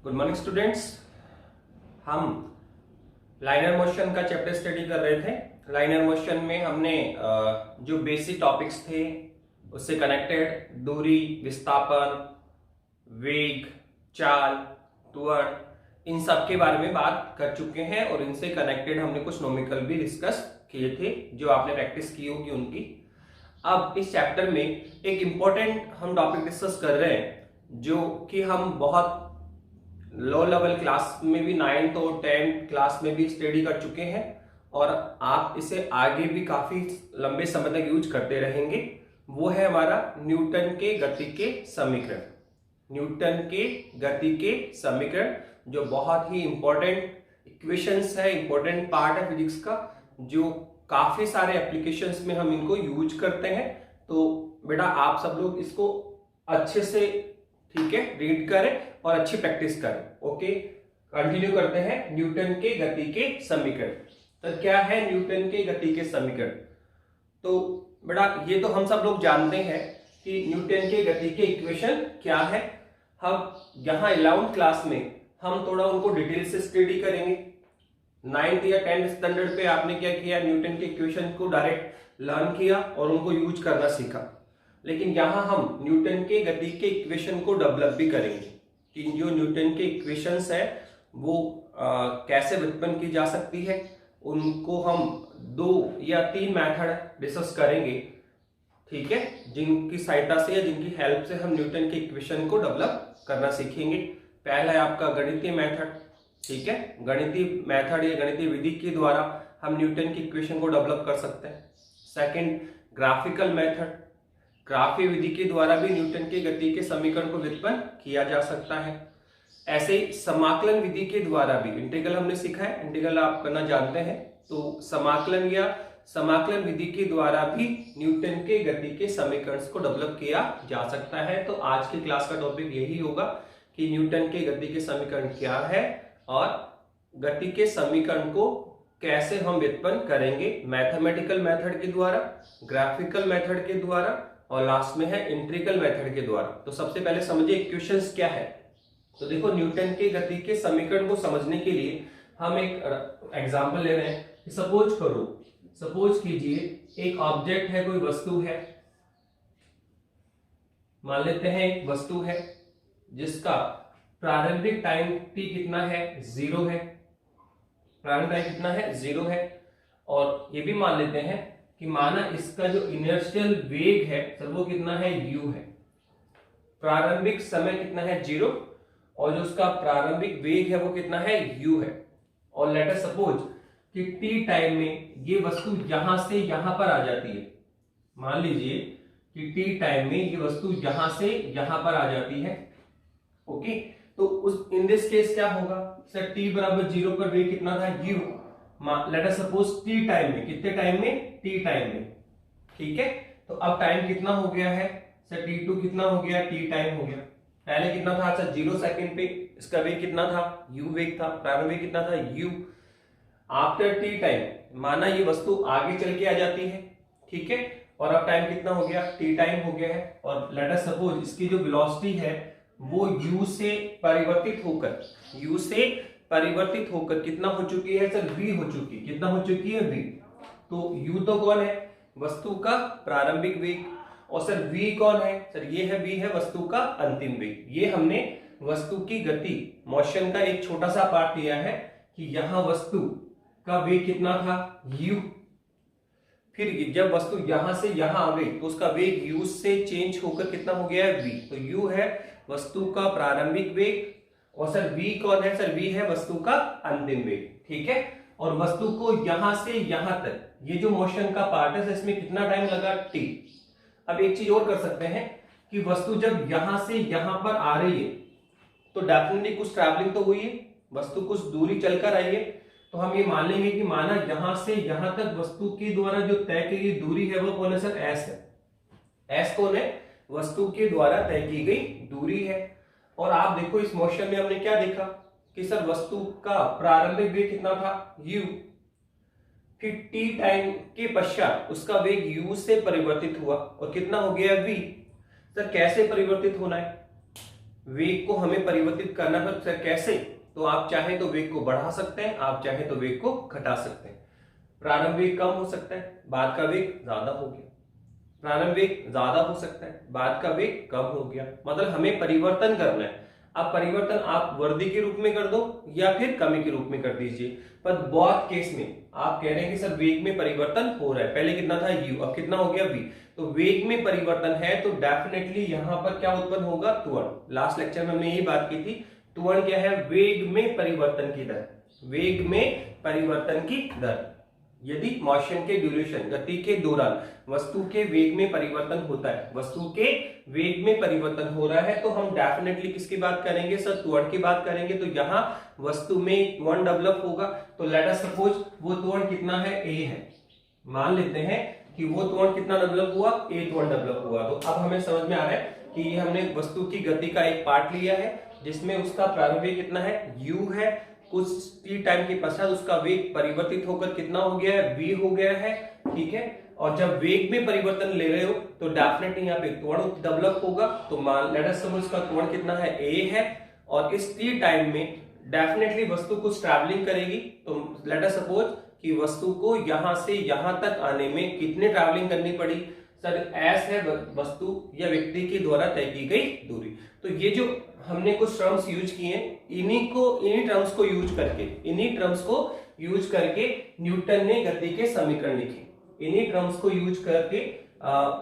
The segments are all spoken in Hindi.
Good morning students. हम लाइनर मोशन का चैप्टर स्टडी कर रहे थे। लाइनर मोशन में हमने जो बेसिक टॉपिक्स थे उससे कनेक्टेड दूरी, विस्थापन, वेग, चाल, त्वरण, इन सब के बारे में बात कर चुके हैं और इनसे कनेक्टेड हमने कुछ नोमिकल भी डिस्कस किए थे जो आपने प्रैक्टिस की होगी उनकी। अब इस चैप्टर में एक इंपॉर्टेंट हम टॉपिक डिस्कस कर रहे हैं जो कि हम बहुत लो लेवल क्लास में भी 9th और 10th क्लास में भी स्टडी कर चुके हैं और आप इसे आगे भी काफी लंबे समय तक यूज करते रहेंगे। वो है हमारा न्यूटन के गति के समीकरण। न्यूटन के गति के समीकरण जो बहुत ही इंपॉर्टेंट इक्वेशंस है, इंपॉर्टेंट पार्ट है फिजिक्स का, जो काफी सारे एप्लीकेशंस में हम इनको यूज करते हैं। तो बेटा आप सब लोग इसको अच्छे से ठीक है रीड करें और अच्छी प्रैक्टिस करें। ओके, कंटिन्यू करते हैं। न्यूटन के गति के समीकरण। तो क्या है न्यूटन के गति के समीकरण? तो बेटा ये तो हम सब लोग जानते हैं कि न्यूटन के गति के इक्वेशन क्या है। हम यहाँ 11th क्लास में हम थोड़ा उनको डिटेल से स्टडी करेंगे। 9th या 10th स्टैंडर्ड पे आपने क्या किया, न्यूटन के इक्वेशन को डायरेक्ट लर्न किया और उनको यूज करना सीखा। लेकिन यहाँ हम न्यूटन के गति के इक्वेशन को डेवलप भी करेंगे कि जो न्यूटन के इक्वेशंस है वो कैसे व्युत्पन्न की जा सकती है। उनको हम 2 या 3 मेथड डिस्कस करेंगे, ठीक है, जिनकी सहायता से या जिनकी हेल्प से हम न्यूटन के इक्वेशन को डेवलप करना सीखेंगे। पहला है आपका गणितीय मेथड, ठीक है। गणितीय मेथड या गणितीय विधि के द्वारा हम न्यूटन की इक्वेशन को डेवलप कर सकते हैं। सेकंड, ग्राफिकल मेथड, ग्राफीय विधि के द्वारा भी न्यूटन के गति के समीकरण को व्युत्पन्न किया जा सकता है। ऐसे ही समाकलन विधि के द्वारा भी, इंटीग्रल हमने सीखा है, इंटीग्रल आप करना जानते हैं, तो समाकलन या समाकलन विधि के द्वारा भी न्यूटन के गति के समीकरण को डेवलप किया जा सकता है। तो आज की क्लास का टॉपिक यही होगा कि न्यूटन के गति के समीकरण क्या है और गति के समीकरण को कैसे हम व्युत्पन्न करेंगे, मैथमेटिकल मेथड के द्वारा, ग्राफिकल मेथड के द्वारा और लास्ट में है इंटीग्रल मेथड के द्वारा। तो सबसे पहले समझिए इक्वेशंस क्या है। तो देखो न्यूटन के गति के समीकरण को समझने के लिए हम एक एग्जांपल ले रहे हैं। सपोज कीजिए एक ऑब्जेक्ट है, कोई वस्तु है, मान लेते हैं एक वस्तु है जिसका प्रारंभिक टाइम t कितना है, 0 है। प्रारंभिक टाइम कितना है, 0 है। और ये भी मान लेते हैं कि माना इसका जो इनर्शियल वेग है सर वो कितना है, u है। प्रारंभिक समय कितना है, 0, और जो उसका प्रारंभिक वेग है वो कितना है, u है। और लेट अस सपोज कि t टाइम में ये वस्तु यहां से यहां पर आ जाती है। मान लीजिए कि t टाइम में ये वस्तु यहां से यहां पर आ जाती है। ओके, तो उस इन दिस केस क्या होगा सर, t बराबर 0 पर वेग कितना था, u। Let us suppose t time में, कितने टाइम में, t टाइम में, ठीक है। तो अब टाइम कितना हो गया है सर, t2 कितना हो गया, t टाइम हो गया। पहले कितना था सर, 0 सेकंड पे इसका वेग कितना था, u वेग था, प्रारंभिक वेग कितना था, u। आफ्टर t टाइम माना ये वस्तु आगे चल के आ जाती है, ठीक है, और अब टाइम कितना हो गया, t टाइम हो गया है। और लेट अस सपोज इसकी जो वेलोसिटी है वो u से परिवर्तित होकर कितना हो चुकी है सर, v हो चुकी है। कितना हो चुकी है, v। तो u तो कौन है, वस्तु का प्रारंभिक वेग, और सर v कौन है सर, ये है v है वस्तु का अंतिम वेग। ये हमने वस्तु की गति मोशन का एक छोटा सा पार्ट लिया है कि यहां वस्तु का वेग कितना था, u। फिर जब वस्तु यहां से यहां आ गई तो उसका वेग u से चेंज होकर कितना हो गया है, v। तो u है वस्तु का प्रारंभिक वेग और सर v कौन है सर, v है वस्तु का अंतिम वेग, ठीक है। और वस्तु को यहां से यहां तक ये जो मोशन का पार्ट है इसमें कितना टाइम लगा, t। अब एक चीज और कर सकते हैं कि वस्तु जब यहां से यहां पर आ रही है तो डेफिनेटली कुछ ट्रैवलिंग तो हुई है, वस्तु कुछ दूरी चलकर आई है। तो हम ये मान लेंगे कि माना यहां से यहां तक वस्तु के द्वारा जो तय की गई दूरी है वो कौन है सर, s है। s कौन है, वस्तु के द्वारा तय की गई दूरी है। और आप देखो इस मोशन में हमने क्या देखा कि सर वस्तु का प्रारंभिक वेग कितना था, u। फिर t टाइम के पश्चात उसका वेग u से परिवर्तित हुआ और कितना हो गया, v। सर कैसे परिवर्तित होना है, वेग को हमें परिवर्तित करना है, सर कैसे? तो आप चाहे तो वेग को बढ़ा सकते हैं, आप चाहे तो वेग को घटा सकते हैं। प्रारंभ वेग कम हो सकता है, बाद का वेग ज्यादा हो गया, प्रारंभ वेग ज्यादा हो सकता है, बाद का वेग कम हो गया, मतलब हमें परिवर्तन करना है। अब परिवर्तन आप वृद्धि के रूप में कर दो या फिर कमी के रूप में कर दीजिए, पर बहुत केस में आप कह रहे हैं कि सर वेग में परिवर्तन हो रहा है, पहले कितना था u, अब कितना हो गया v, तो वेग में परिवर्तन है तो डेफिनेटली यहां पर क्या उत्पन्न होगा? त्वरण। लास्ट लेक्चर में हमने यही बात की थी, त्वरण क्या है? वेग में परिवर्तन की दर, वेग में परिवर्तन की दर। यदि मोशन के ड्यूरेशन, गति के दौरान वस्तु के वेग में परिवर्तन होता है, वस्तु के वेग में परिवर्तन हो रहा है, तो हम डेफिनेटली किसकी बात करेंगे? सर त्वरण की बात करेंगे। तो यहाँ वस्तु में त्वरण डेवलप होगा, तो लेट अस सपोज वो त्वरण कितना है? a है। मान लेते हैं कि वो त्वरण कितना डेवलप हुआ? a त्वरण डेवलप हुआ। तो अब हमें समझ में आ रहा है कि ये हमने वस्तु की गति का एक पार्ट लिया है जिसमें उसका प्रारंभिक वेग कितना है? u है। कुछ t टाइम के पश्चात उसका वेग परिवर्तित होकर कितना हो गया है? v हो गया है, ठीक है। और जब वेग में परिवर्तन ले रहे हो तो डेफिनेटली यहाँ पे त्वरण डेवलप होगा। तो मान लेट अस सपोज इसका त्वरण कितना है? a है, और इस t टाइम में डेफिनेटली वस्तु कुछ ट्रैवलिंग करेगी। तो लेट अस सपोज कि वस्तु को यहां से यहां तक आने में कितनी ट्रैवलिंग करनी पड़ी? सर एस है वस्तु या व्यक्ति के द्वारा तय की गई दूरी। तो ये जो हमने कुछ टर्म्स यूज किए हैं, इन्हीं टर्म्स को यूज करके न्यूटन ने गति के समीकरण लिखे। इन्हीं टर्म्स को यूज करके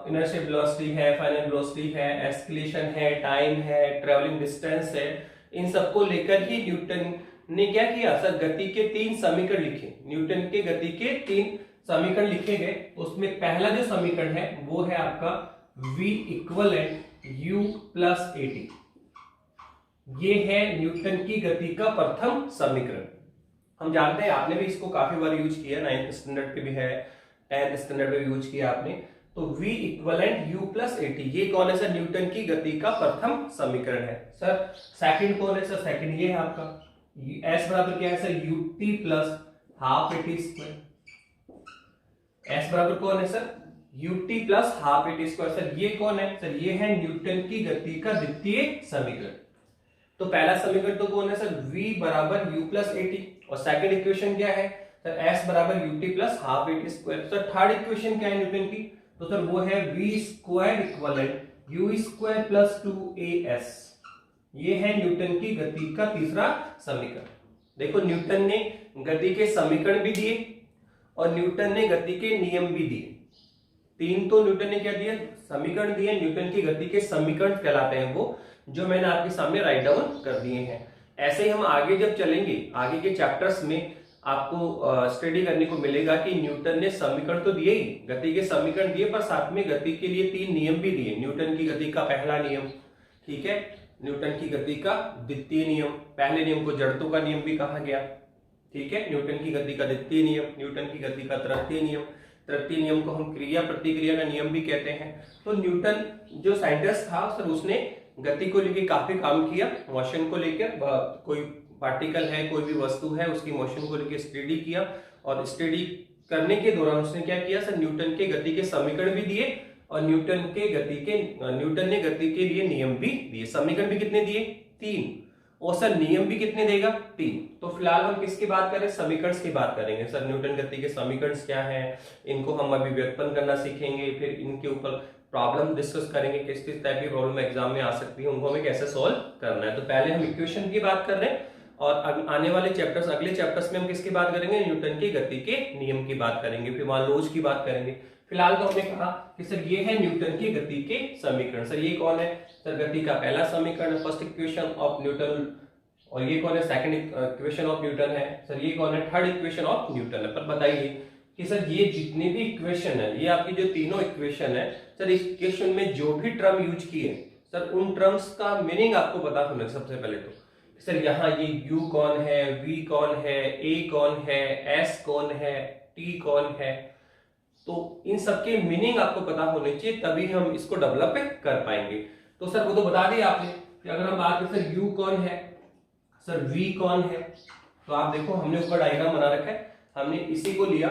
इनर्शियल वेलोसिटी है, फाइनल वेलोसिटी है, एस्केलेशन है, टाइम है, ट्रैवलिंग डिस्टेंस है, इन सबको लेकर ही न्यूटन ने क्या किया? सर गति के 3 समीकरण लिखे। न्यूटन के गति के 3 समीकरण लिखे गए। उसमें पहला जो समीकरण है वो है आपका v equivalent u plus at। ये है न्यूटन की गति का प्रथम समीकरण। हम जानते हैं, आपने भी इसको काफी बार यूज किया, 9th स्टैंडर्ड पे भी है, 10th स्टैंडर्ड पे भी यूज किया आपने। तो v equivalent u plus at, ये कौन है? सर न्यूटन की गति का प्रथम समीकरण है। सर सेकंड कौन है? सर सेकंड ये है आपका s बराबर क्या है? Sir ut plus half at square. s बराबर कौन है? Sir ut plus half at square. Sir ये कौन है? सर ये है न्यूटन की गति का द्वितीय समीकरण। तो पहला समीकरण तो कौन है? सर v बराबर u प्लस at, और सेकंड इक्वेशन क्या है? सर s बराबर ut plus half at square. Sir third equation क्या है न्यूटन की? तो सर वो है v square equivalent u square plus 2as। ये है न्यूटन की गति का तीसरा समीकरण। देखो न्यूटन ने गति के समीकरण भी दिए और न्यूटन ने गति के नियम भी दिए। 3 तो न्यूटन ने क्या दिया? समीकरण दिए। न्यूटन की गति के समीकरण कहलाते हैं वो, जो मैंने आपके सामने राइट डाउन कर दिए हैं। ऐसे ही हम आगे जब चलेंगे, आगे के चैप्टर्स में आपको स्टडी करने को मिलेगा कि न्यूटन ने समीकरण तो दिए ही, गति के समीकरण दिए, पर साथ में गति के लिए 3 नियम भी दिए। न्यूटन की गति का पहला नियम, ठीक है, न्यूटन की गति का द्वितीय नियम, पहले नियम को जड़त्व का नियम भी कहा गया, ठीक है। न्यूटन की गति का द्वितीय नियम, न्यूटन की गति का तृतीय नियम, तृतीय नियम को हम क्रिया प्रतिक्रिया का नियम भी कहते हैं। तो न्यूटन जो साइंटिस्ट था सर, उसने गति को लेकर काफी काम किया, मोशन को लेकर, कोई पार्टिकल है, कोई भी वस्तु है, उसकी मोशन को लेकर स्टडी किया, और स्टडी करने के दौरान उसने क्या किया सर? न्यूटन के गति के समीकरण भी दिए और न्यूटन ने गति के लिए नियम भी दिए। समीकरण भी कितने दिए? 3, और सर नियम भी कितने देगा? 3। तो फिलहाल हम किसकी बात करें? समीकरण की बात करेंगे। सर न्यूटन गति के समीकरण क्या हैं, इनको हम अभी व्युत्पन्न करना सीखेंगे, फिर इनके ऊपर प्रॉब्लम डिस्कस करेंगे, किस किस टाइप की प्रॉब्लम एग्जाम में आ सकती है, उनको हमें कैसे सॉल्व करना है। तो पहले हम इक्वेशन की बात कर रहे हैं, और आने वाले चैप्टर्स, अगले चैप्टर्स में हम किसकी बात करेंगे? न्यूटन की गति के नियम की बात करेंगे, फिर मान लॉज की बात करेंगे। फिलहाल तो हमने कहा कि सर ये है न्यूटन की गति के समीकरण। सर ये कौन है? सर गति का पहला समीकरण, फर्स्ट इक्वेशन ऑफ न्यूटन। और ये कौन है? सेकंड इक्वेशन ऑफ न्यूटन है। सर ये कौन है? थर्ड इक्वेशन ऑफ न्यूटन है। पर बताइए कि सर ये जितने भी इक्वेशन है, ये आपकी जो तीनों इक्वेशन है, सर इस इक्वेशन में जो भी टर्म यूज किए सर, उन टर्म्स का मीनिंग आपको पता होना सबसे पहले। तो सर यहाँ ये u कौन है, v कौन है, a कौन है, s कौन है, t कौन है, तो इन सबके मीनिंग आपको पता होने चाहिए, तभी हम इसको डेवलप कर पाएंगे। तो सर वो तो बता दिया आपने कि अगर हम बात करें सर u कौन है, सर v कौन है, तो आप देखो हमने ऊपर डायग्राम बना रखा है। हमने इसी को लिया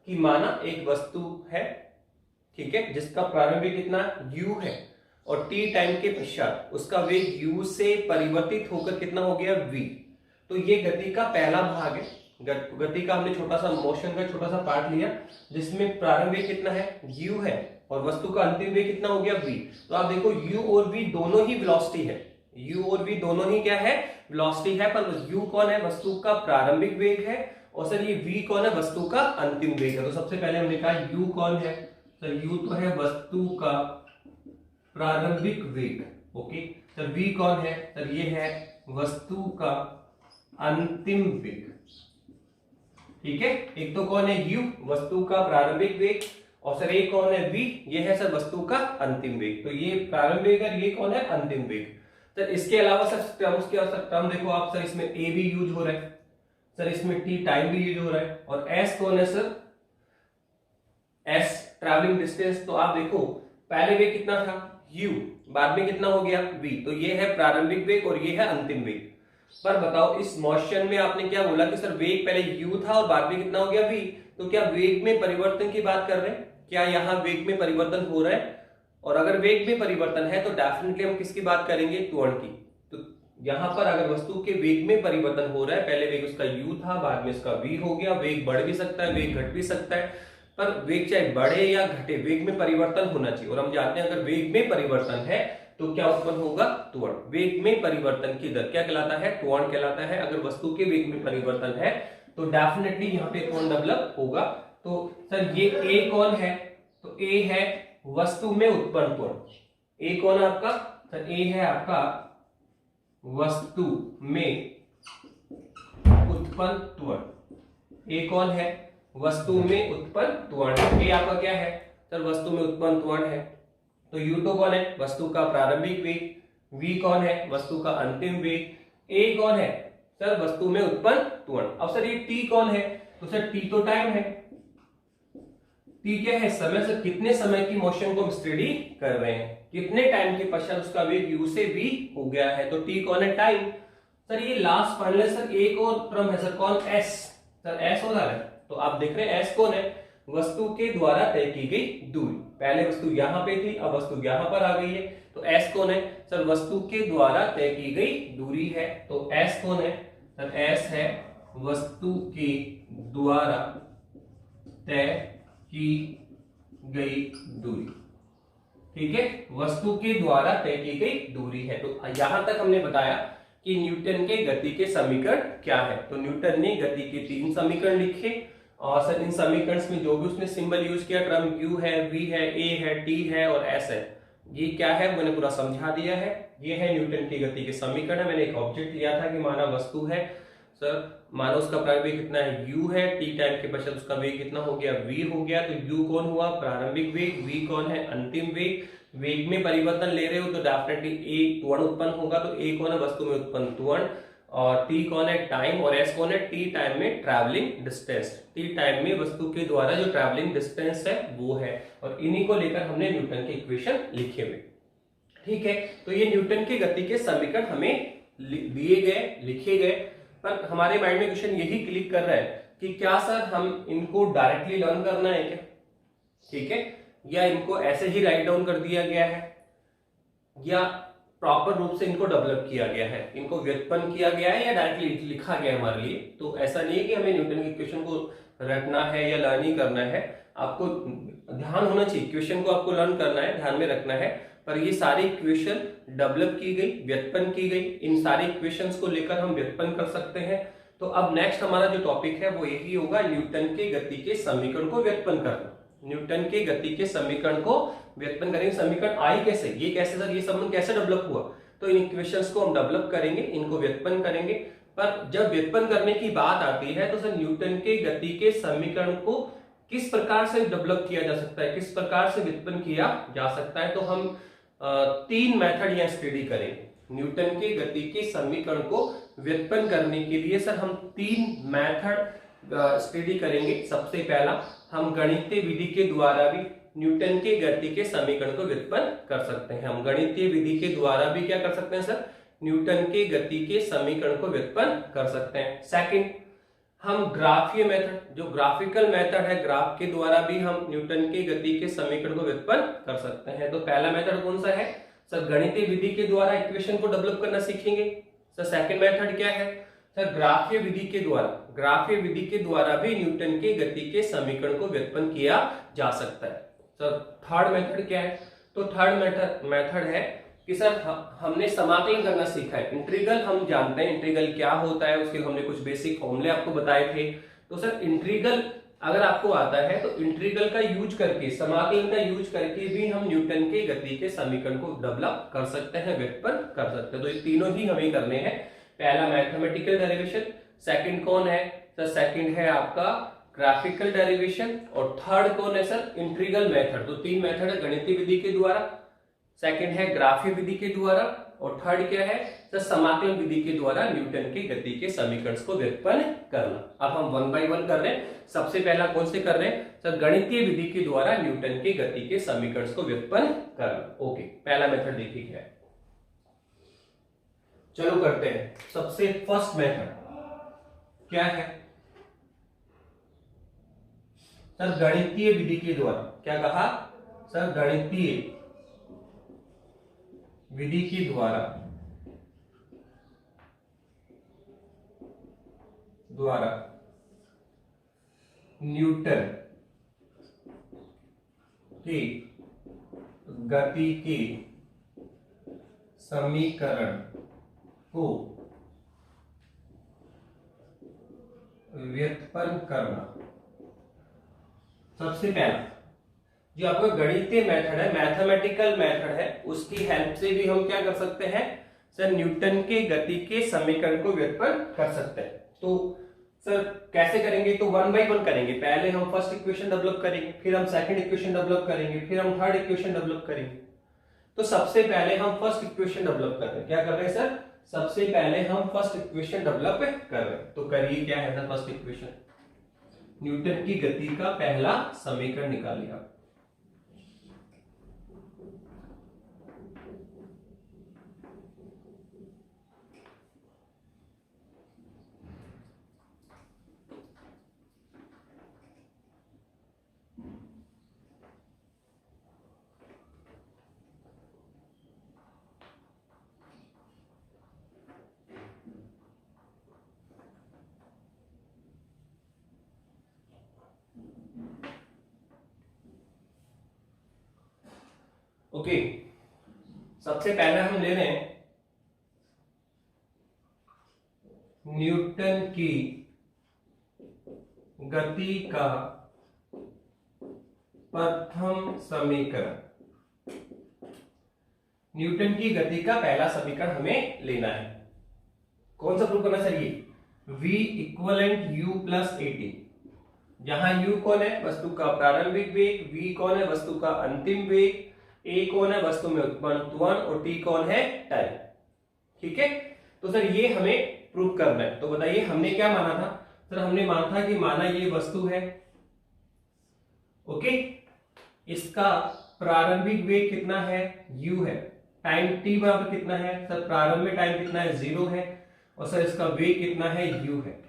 कि माना एक वस्तु है, ठीक है, जिसका प्रारंभिक कितना u है, और t टाइम के पश्चात उसका वेग u से परिवर्तित होकर कितना हो गया v। तो ये गति का पहला भाग है। गति का हमने छोटा सा मोशन का छोटा सा पार्ट लिया जिसमें प्रारंभ वेग कितना है u है और वस्तु का अंतिम वेग कितना हो गया v। तो आप देखो u और v दोनों ही वेलोसिटी है, u और v दोनों ही क्या है वेलोसिटी है, पर u कौन है वस्तु का प्रारंभिक वेग है और सर ये v कौन है वस्तु का अंतिम वेग है। तो सबसे पहले हमने कहा u कौन है सर, u तो है वस्तु का प्रारंभिक वेग। ओके सर v कौन है सर, ये है वस्तु का अंतिम वेग। ठीक है, एक तो कौन है u वस्तु का प्रारंभिक वेग और सर एक कौन है v, ये है सर वस्तु का अंतिम वेग। तो ये प्रारंभिक वेग और ये कौन है अंतिम वेग। सर इसके अलावा सर टर्म्स क्या हो सकता है, हम देखो आप सर इसमें a भी यूज हो रहा है सर, इसमें t टाइम भी यूज हो रहा है और s कौन है सर, s ट्रैवलिंग डिस्टेंस। तो आप देखो पहले वेग कितना था u, बाद में कितना हो गया v। तो ये है प्रारंभिक वेग और ये है अंतिम वेग। पर बताओ इस मोशन में आपने क्या बोला कि सर वेग पहले u था और बाद में कितना हो गया v। तो क्या वेग में परिवर्तन की बात कर रहे हैं, क्या यहाँ वेग में परिवर्तन हो रहा है। और अगर वेग में परिवर्तन है तो डेफिनेटली हम किसकी बात करेंगे त्वरण की। तो यहाँ पर अगर वस्तु के वेग में परिवर्तन हो रहा है, पहले वेग उसका u था बाद में इसका v हो गया, वेग बढ़ भी सकता है वेग घट भी सकता है, पर वेग चाहे बढ़े या घटे वेग में परिवर्तन होना चाहिए। और हम जानते हैं अगर वेग में परिवर्तन है तो क्या उत्पन्न होगा त्वरण। वेग में परिवर्तन की दर क्या कहलाता है त्वरण कहलाता है। अगर वस्तु के वेग में परिवर्तन है तो डेफिनेटली यहाँ पे त्वरण डेवलप होगा। तो सर ये a कौन है, तो a है वस्तु में उत्पन्न त्वरण। a कौन है आपका सर, a है आपका वस्तु में उत्पन्न त्वरण। a कौन है वस्तु में उत्पन्न त्वरण। a आपका क्या है सर वस्तु में उत्पन्न त्वरण है। तो u तो कौन है वस्तु का प्रारंभिक वेग, v कौन है वस्तु का अंतिम वेग, a कौन है सर वस्तु में उत्पन्न त्वरण। अब सर ये t कौन है, तो सर t तो टाइम है, t क्या है समय। सर कितने समय की मोशन को हम स्टडी कर रहे हैं, कितने टाइम के पश्चात उसका वेग u से v हो गया है, तो t कौन है टाइम। सर ये लास्ट फाइनल सर एक और टर्म है सर कौन s, सर s हो रहा है। तो आप देख रहे हैं s कौन है वस्तु के द्वारा तय की गई दूरी। पहले वस्तु यहां पे थी अब वस्तु यहां पर आ गई है, तो s कौन है सर वस्तु के द्वारा तय की गई दूरी है। तो s कौन है सर, s है वस्तु के द्वारा तय की गई दूरी। ठीक है, वस्तु के द्वारा तय की गई दूरी है। तो यहां तक हमने बताया कि न्यूटन के गति के समीकरण क्या है। तो न्यूटन ने गति के 3 समीकरण लिखे और सर इन समीकरण में जो भी उसने सिंबल यूज किया, टर्म u है, v है, a है, t है और s है, ये क्या है मैंने पूरा समझा दिया है। ये है न्यूटन की गति के समीकरण। मैंने एक ऑब्जेक्ट लिया था कि माना वस्तु है सर, मानो उसका प्रारंभिक वेग कितना है u है, t टाइम के पश्चात उसका वेग कितना हो गया v हो गया। तो u कौन हुआ प्रारंभिक वेग, v कौन है अंतिम वेग। वेग में परिवर्तन ले रहे हो तो डेफिनेटली a त्वरण उत्पन्न होगा। तो a कौन है वस्तु में उत्पन्न त्वरण और t कौन है टाइम और s कौन है t टाइम में ट्रैवलिंग डिस्टेंस। t टाइम में वस्तु के द्वारा जो ट्रैवलिंग डिस्टेंस है वो है, और इन्हीं को लेकर हमने न्यूटन के इक्वेशन लिखे हुए। ठीक है, तो ये न्यूटन की गति के समीकरण हमें दिए गए लिखे गए, पर हमारे माइंड में क्वेश्चन यही क्लिक कर रहा है कि क्या सर हम इनको डायरेक्टली लर्न करना है क्या, ठीक है, या इनको ऐसे ही राइट डाउन कर दिया गया है, या प्रॉपर रूप से इनको डेवलप किया गया है, इनको व्युत्पन्न किया गया है या डायरेक्टली लिखा गया है हमारे लिए। तो ऐसा नहीं है कि हमें न्यूटन के इक्वेशन को रटना है या लर्न ही करना है। आपको ध्यान होना चाहिए, इक्वेशन को आपको लर्न करना है, ध्यान में रखना है, पर ये सारी इक्वेशन डेवलप की गई, व्युत्पन्न की गई। इन सारे इक्वेशंस को लेकर हम व्युत्पन्न कर सकते हैं। तो अब नेक्स्ट हमारा जो टॉपिक है वो यही होगा, न्यूटन के गति के समीकरण को व्युत्पन्न करना। न्यूटन के गति के समीकरण को व्युत्पन्न करेंगे। समीकरण आई कैसे, ये कैसे सर, ये संबंध कैसे डेवलप हुआ, तो इन इक्वेशंस को हम डेवलप करेंगे, इनको व्युत्पन्न करेंगे। पर जब व्युत्पन्न करने की बात आती है तो सर न्यूटन के गति के समीकरण को किस प्रकार से डेवलप किया जा सकता है, किस प्रकार से व्युत्पन्न किया जा सकता है, तो हम 3 मेथड यहाँ स्टडी करेंगे। न्यूटन के गति के समीकरण को व्युत्पन्न करने के लिए सर हम 3 मेथड स्टडी करेंगे। सबसे पहला, हम गणितीय विधि के द्वारा भी न्यूटन के गति के समीकरण को व्युत्पन्न कर सकते हैं। हम गणितीय विधि के द्वारा भी क्या कर सकते हैं सर, न्यूटन के गति के समीकरण को व्युत्पन्न कर सकते हैं। सेकंड, हम ग्राफीय मेथड, जो ग्राफिकल मेथड है, ग्राफ के द्वारा भी हम न्यूटन के गति के समीकरण को व्युत्पन्न कर सकते हैं। तो पहला मेथड कौन सा है सर गणितीय विधि के द्वारा इक्वेशन को डेवलप करना सीखेंगे। सर सेकंड मेथड क्या है? सर ग्राफीय विधि के द्वारा, ग्राफीय विधि के द्वारा भी न्यूटन के गति के समीकरण को व्युत्पन्न किया जा सकता है। सर थर्ड मेथड क्या है? तो थर्ड मेथड है कि सर हमने समाकलन करना सीखा है। इंटीग्रल हम जानते हैं, इंटीग्रल क्या होता है, उसके लिए हमने कुछ बेसिक फॉर्मूले आपको बताए थे। तो सर इंटीग्रल अगर आपको आता है तो इंटीग्रल का यूज करके, समाकलन का यूज करके भी हम न्यूटन के गति के समीकरण को डेवलप कर सकते हैं, व्युत्पन्न कर सकते हैं। तो ये तीनों ही हमें करने हैं। पहला मैथमेटिकल डेरिवेशन, सेकंड कौन है सर? सेकंड है आपका ग्राफिकल डेरिवेशन, और थर्ड कौन है सर? Integral method. तो तीन मेथड है, गणितीय विधि के द्वारा, सेकंड है ग्राफीय विधि के द्वारा, और थर्ड क्या है सर? समाकलन विधि के द्वारा न्यूटन की गति के समीकरण को व्युत्पन्न करना। अब हम वन बाय वन कर रहे हैं। सबसे पहला कौन से कर रहे हैं सर? गणितीय विधि के द्वारा न्यूटन की गति के समीकरण को व्युत्पन्न करना। ओके, पहला मेथड देखिए क्या है। चलो करते हैं। सबसे फर्स्ट मेथड क्या है सर? गणितीय विधि के द्वारा। क्या कहा सर? गणितीय विधि के द्वारा न्यूटन की गति के समीकरण को व्युत्पन्न करना। सबसे पहला जो आपका गणितीय मेथड है, मैथमेटिकल मेथड है, उसकी हेल्प से भी हम क्या कर सकते हैं सर? न्यूटन के गति के समीकरण को व्युत्पन्न कर सकते हैं। तो सर कैसे करेंगे? तो वन बाय वन करेंगे। पहले हम फर्स्ट इक्वेशन डेवलप करेंगे, फिर हम सेकंड इक्वेशन डेवलप करेंगे, फिर हम थर्ड इक्वेशन डेवलप करेंगे। तो सबसे पहले हम फर्स्ट इक्वेशन डेवलप कर रहे हैं। क्या कर रहे हैं सर? सबसे पहले हम फर्स्ट इक्वेशन डेवलप कर रहे हैं। तो करिए क्या है सर फर्स्ट इक्वेशन? न्यूटन की गति का पहला समीकरण निकालिए आप। ओके, सबसे पहले हम ले रहे हैं न्यूटन की गति का प्रथम समीकरण। न्यूटन की गति का पहला समीकरण हमें लेना है। कौन सा प्रूव करना चाहिए? v equivalent u plus at, जहां u कौन है? वस्तु का प्रारंभिक वेग, v कौन है? वस्तु का अंतिम वेग, a कौन है? वस्तु में उत्पन्न त्वरण, और t कौन है? टाइम। ठीक है, तो सर ये हमें प्रूव करना है। तो बताइए हमने क्या माना था सर? हमने माना था कि माना ये वस्तु है, ओके, इसका प्रारंभिक वेग कितना है? u है। टाइम t बराबर कितना है सर? प्रारंभ में टाइम कितना है? 0 है। और सर इसका वेग कितना है? u है।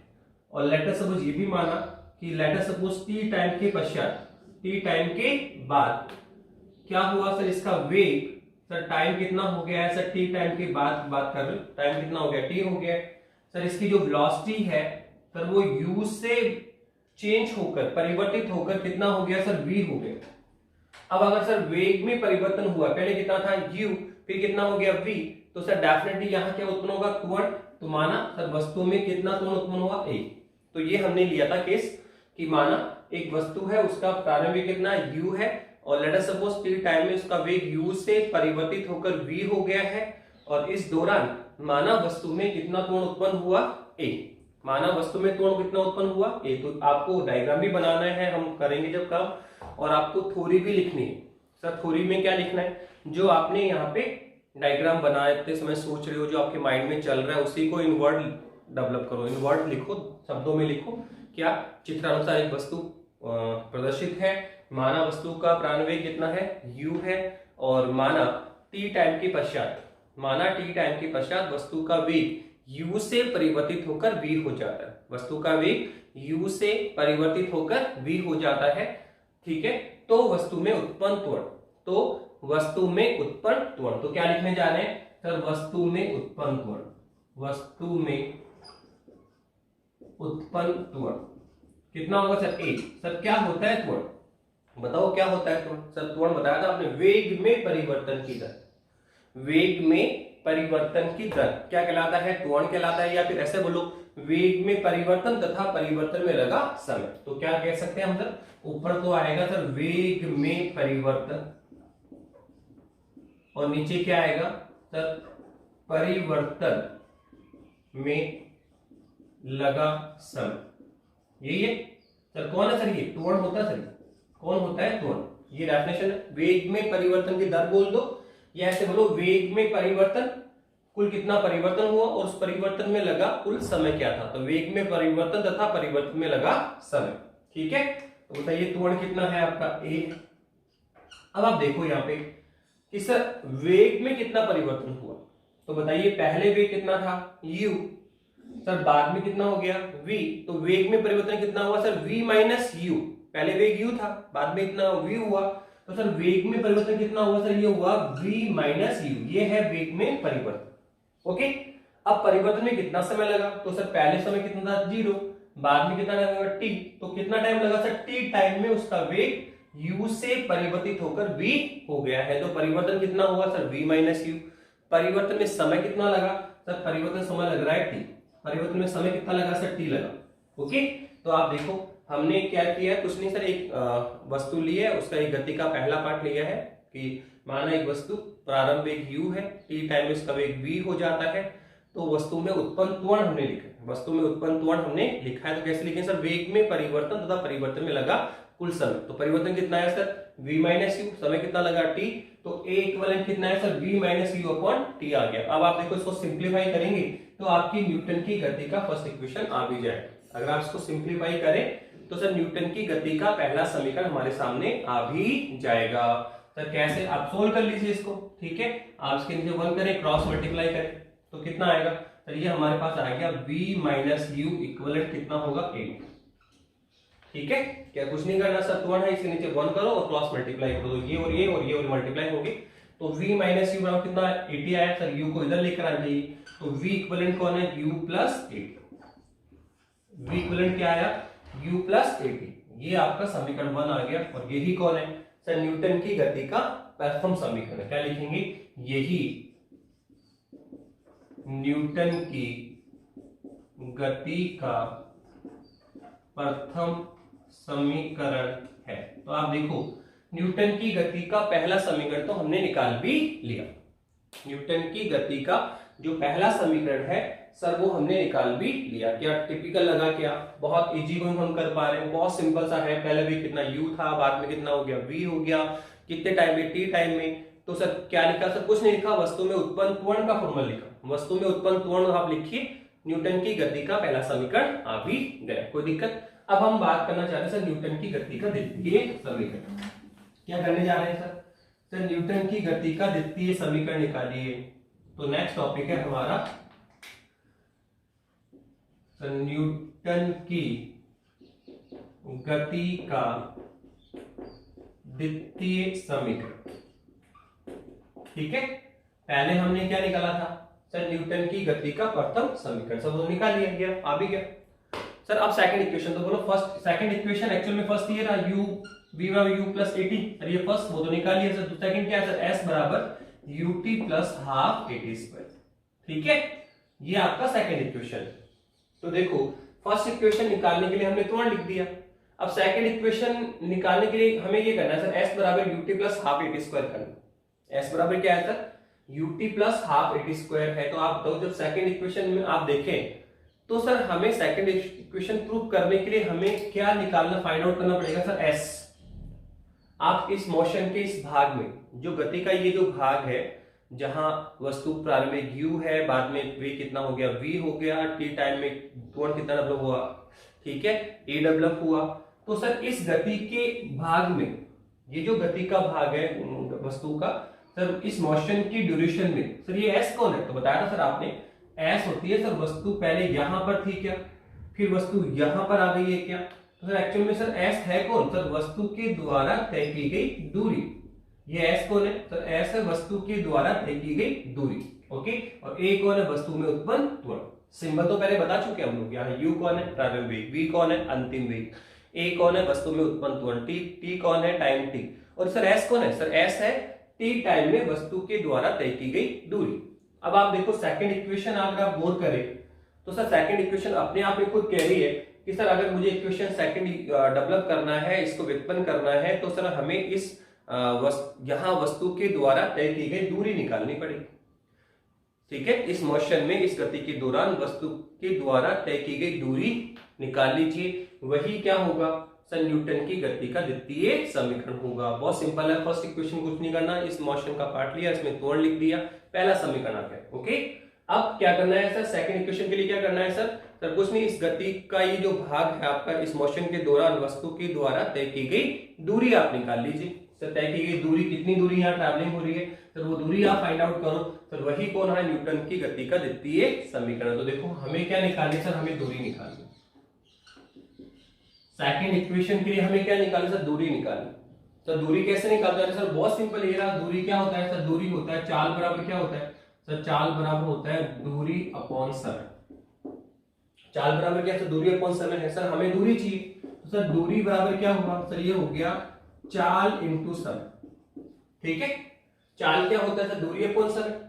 और लेट अस सपोज ये भी माना कि let us suppose t time के पश्चात, t टाइम के बाद क्या हुआ सर? इसका वेग सर टाइम कितना हो गया है सर? t टाइम के बाद बात कर रहे, टाइम कितना हो गया? t हो गया सर। इसकी जो वेलोसिटी है सर वो u से चेंज होकर, परिवर्तित होकर कितना हो गया सर? v हो गया। अब अगर सर वेग में परिवर्तन हुआ, पहले कितना था? u, फिर कितना हो गया? v, तो सर डेफिनेटली यहां क्या उत्पन्न होगा? त्वरण। तो माना सर वस्तु में कितना त्वरण उत्पन्न हुआ? a। तो ये हमने लिया था केस कि माना एक वस्तु है, उसका प्रारंभिक कितना u है, और let us suppose t time में उसका वेग u से परिवर्तित होकर v हो गया है, और इस दौरान माना वस्तु में कितना त्वरण उत्पन्न हुआ? a। माना वस्तु में त्वरण कितना उत्पन्न हुआ? a। तो आपको डायग्राम भी बनाना है, हम करेंगे जब काम, और आपको थ्योरी भी लिखनी है। सर थ्योरी में क्या लिखना है? जो आपने यहाँ पे डायग्राम बनाते समय सोच रहे हो, जो आपके माइंड में चल रहा है, उसी को इन वर्ड डेवलप करो, इन वर्ड लिखो, शब्दों में लिखो। क्या? चित्रानुसार एक वस्तु प्रदर्शित है, माना वस्तु का प्रारंभिक कितना है? u है, और माना t टाइम के पश्चात, माना t टाइम के पश्चात वस्तु का वेग u से परिवर्तित होकर v हो जाता है। वस्तु का वेग u से परिवर्तित होकर v हो जाता है। ठीक है, तो वस्तु में उत्पन्न त्वरण, तो वस्तु में उत्पन्न त्वरण। तो क्या लिखने जा रहे हैं सर, वस्तु में उत्पन्न त्वरण, वस्तु में उत्पन्न त्वरण कितना होगा सर, 1। सर क्या होता है त्वरण, बताओ क्या होता है त्वरण। सर त्वरण बताया था आपने, वेग में परिवर्तन की दर, वेग में परिवर्तन की दर क्या कहलाता है, त्वरण कहलाता है। या फिर ऐसे बोलो, वेग में परिवर्तन तथा परिवर्तन में लगा समय। तो क्या कह सकते हैं हम सर, ऊपर तो आएगा सर वेग में परिवर्तन और नीचे क्या आएगा सर, परिवर्तन में लगा समय। यही है सर, कौन है सर, ये त्वरण होता है सर, कौन होता है त्वरण, ये डेफिनेशन है। वेग में परिवर्तन की दर बोल दो, या ऐसे बोलो वेग में परिवर्तन, कुल कितना परिवर्तन हुआ और उस परिवर्तन में लगा कुल समय क्या था। तो वेग में परिवर्तन तथा परिवर्तन में लगा समय। ठीक है, तो बताइए त्वरण कितना है आपका, 1। अब आप देखो यहाँ पे कि सर वेग में कितना परिवर्तन हुआ, तो बताइए पहले वेग कितना था u, सर बाद में कितना हो गया v। तो वेग में परिवर्तन कितना हुआ सर, v माइनस u। पहले वेग u था, बाद में इतना v हुआ, तो सर वेग में परिवर्तन कितना हुआ सर, ये हुआ v माइनस u। ये है वेग में परिवर्तन। ओके, अब परिवर्तन में कितना समय लगा, तो सर पहले समय कितना था 0, बाद में कितना लगेगा t। तो कितना टाइम लगा सर, t टाइम में उसका वेग u से परिवर्तित होकर v हो गया है। तो परिवर्तन कितना हुआ सर, v माइनस u। परिवर्तन में समय कितना लगा सर, परिवर्तन समय लग रहा है t, परिवर्तन में समय कितना लगा सर, t लगा। ओके, तो आप देखो हमने क्या किया है, कुछ नहीं सर, एक वस्तु ली है, उसका एक गति का पहला पार्ट लिया है कि माना एक वस्तु प्रारंभ वेग u है, t टाइम में इसका वेग v हो जाता है। तो वस्तु में उत्पन्न त्वरण हमने लिखा है, वस्तु में उत्पन्न त्वरण हमने लिखा है। तो कैसे लिखें सर, वेग में परिवर्तन तथा परिवर्तन में लगा कुल समय। तो परिवर्तन कितना है सर, v माइनस यू, समय कितना लगा t। तो a इक्विवेलेंट कितना है sir, v minus you upon t आ गया। अब आप देखो इसको सिंप्लीफाई करेंगे तो आपकी न्यूटन की गति का फर्स्ट इक्वेशन आ भी जाएगा। अगर आप इसको सिंप्लीफाई करें तो सर न्यूटन की गति का पहला समीकरण हमारे सामने आ भी जाएगा। सर कैसे, आप सोल्व कर लीजिए इसको। ठीक है, आप इसके नीचे 1 करें, क्रॉस मल्टीप्लाई करें तो कितना आएगा सर, ये हमारे पास आ गया v माइनस यू इक्विवेलेंट कितना होगा 8। ठीक है, क्या कुछ नहीं करना सर, त्वरण है, इसके नीचे 1 करो और क्रॉस मल्टीप्लाई करो, तो ये और ये और ये और मल्टीप्लाई होंगे। तो v माइनस यू बराबर कितना 80 आया सर, u को इधर लेकर आना चाहिए। तो v इक्विवेलेंट कौन है, u प्लस 80। v इक्विवेलेंट क्या आया, u प्लस 80। ये आपका समीकरण 1 आ गया। और यही कौन है सर, न्यूटन की गति का प्रथम समीकरण है। क्या लिखेंगे, यही न्यूटन की गति का प्रथम समीकरण है। तो आप देखो न्यूटन की गति का पहला समीकरण तो हमने निकाल भी लिया। न्यूटन की गति का जो पहला समीकरण है सर वो हमने निकाल भी लिया। क्या टिपिकल लगा, क्या बहुत इजी गोइंग हम कर पा रहे हैं, बहुत सिंपल सा है। पहले भी कितना u था, बाद में कितना हो गया v हो गया, कितने टाइम में t टाइम में। तो सर क्या लिखा सर, कुछ नहीं लिखा, वस्तु में उत्पन्न त्वरण का फॉर्मूला लिखा। वस्तु में उत्पन्न त्वरण आप लिखिए, न्यूटन की गति का पहला समीकरण आ भी गया, कोई दिक्कत। अब हम बात करना चाहते हैं सर न्यूटन की गति का द्वितीय समीकरण। क्या करने जा रहे हैं सर, सर न्यूटन की गति का द्वितीय समीकरण निकालिए। तो नेक्स्ट टॉपिक है हमारा सर न्यूटन की गति का द्वितीय समीकरण। ठीक है, पहले हमने क्या निकाला था सर, न्यूटन की गति का प्रथम समीकरण, सब वो निकाल लिया गया, आ भी गया सर। अब सेकंड इक्वेशन तो बोलो, फर्स्ट सेकंड इक्वेशन एक्चुअल में फर्स्ट ये रहा u v बराबर u प्लस 80, और ये फर्स्ट वो तो निकाल लिया सर। सेकंड क्या है सर, s बराबर ut प्लस हाफ 80 स्क्वायर। ठीक है, ये आपका सेकंड इक्वेशन है। तो देखो फर्स्ट इक्वेशन निकालने के लिए हमने त्वरण लिख दिया। अब सेकंड इक्वेशन निकालने के लिए हमें ये करना है सर, s बराबर ut प्लस हाफ 80 स्क्वायर करना। s बराबर क्या है sir, ut plus half 80 square है। तो आप तो जब सेकंड इक्वेशन में आप देखें तो सर हमें सेकंड इक्वेशन प्रूव करने के लिए हमें क्या निकालना, फाइंड आउट करना पड़ेगा सर s। आप इस मोशन के इस भाग में, जो गति का ये जो भाग है, जहां वस्तु प्रारंभिक u है, बाद में v कितना हो गया v हो गया, t टाइम में त्वरण कितना डेवलप हुआ, ठीक है a डेवलप हुआ। तो सर इस गति के भाग में, ये जो गति का भाग है वस्तु का, सर इस मोशन की ड्यूरेशन में सर ये s कौन है, तो बताया था सर आपने, s होती है सर वस्तु पहले यहां पर थी क्या, फिर वस्तु यहां पर आ गई है क्या। तो सर एक्चुअल में सर s है कौन, सर वस्तु के द्वारा तय की गई दूरी। ये एस कौन है सर? एस है वस्तु के द्वारा तय की गई दूरी, ओके। और ए कौन है? वस्तु में उत्पन्न त्वरण। सिंबल तो पहले बता चुके हम लोग, यहाँ यू कौन है? प्रारंभिक वेग, वी कौन है? अंतिम वेग, ए कौन है? वस्तु में उत्पन्न त्वरण, टी कौन है? Time T. और सर एस कौन है? सर एस है टी टाइम में वस्तु के द्वारा तय की गई दूरी। अब आप देखो सेकंड इक्वेशन अगर आप गौर करें तो सर सेकंड इक्वेशन अपने आप में खुद कह रही है कि सर अगर मुझे इक्वेशन सेकंड डेवलप करना है, इसको व्युत्पन्न करना है, तो सर हमें इस यहां वस्तु के द्वारा तय की गई दूरी निकालनी पड़ेगी, ठीक है। इस मोशन में, इस गति के दौरान वस्तु के द्वारा तय की गई दूरी निकाल लीजिए। वही क्या होगा सर? न्यूटन की गति का द्वितीय समीकरण होगा। बहुत सिंपल है, फर्स्ट इक्वेशन कुछ नहीं करना, इस मोशन का पार्ट लिया, इसमें त्वरण लिख दिया, पहला समीकरण आ गया, ओके। अब क्या करना है सर? सेकंड इक्वेशन के लिए क्या करना है सर? सर कुछ नहीं, इस गति का ये जो भाग है आपका, इस मोशन के दौरान वस्तु के द्वारा तय की गई दूरी आप निकाल लीजिए। सर तय की गई दूरी, कितनी दूरी यहाँ ट्रैवलिंग हो रही है सर, वो दूरी आप फाइंड आउट करो। सर वही कौन है? न्यूटन की गति का द्वितीय समीकरण। तो देखो हमें क्या निकालनी सर? हमें दूरी निकालनी। सेकंड इक्वेशन के लिए हमें क्या निकालना सर? दूरी निकालनी। सर दूरी कैसे निकालते हैं सर? बहुत सिंपल, ये रहा दूरी। क्या होता है सर? दूरी होता है चाल बराबर क्या होता है सर? चाल बराबर होता है दूरी अपॉन समय। चाल बराबर क्या है? दूरी अपॉन समय है। सर हमें दूरी चाहिए, तो सर दूरी बराबर क्या हुआ सर? ये हो गया चाल इंटू समय, ठीक है। चाल क्या होता है सर? दूरी अपॉन समय।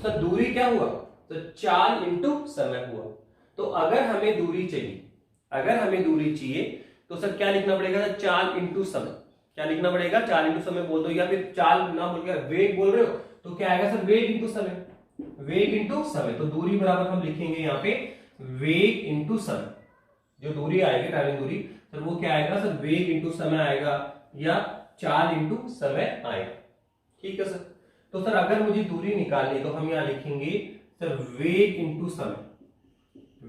सर दूरी क्या हुआ? तो चाल इंटू समय हुआ। तो अगर हमें दूरी चाहिए, तो सर क्या लिखना पड़ेगा? चाल इंटू समय। क्या लिखना पड़ेगा? चाल इंटू समय बोल दो, या फिर चाल ना बोल के वेग बोल रहे हो तो क्या आएगा सर? वेग इंटू समय। वेग इंटू समय, तो दूरी बराबर हम लिखेंगे यहाँ पे वेग इंटू समय। जो दूरी आएगी ट्रैवलिंग दूरी सर, वो क्या आएगा सर? वेग इंटू समय आएगा, या चाल इंटू समय आएगा, ठीक है सर। तो सर अगर मुझे दूरी निकालनी तो हम यहाँ लिखेंगे सर वेग इंटू समय।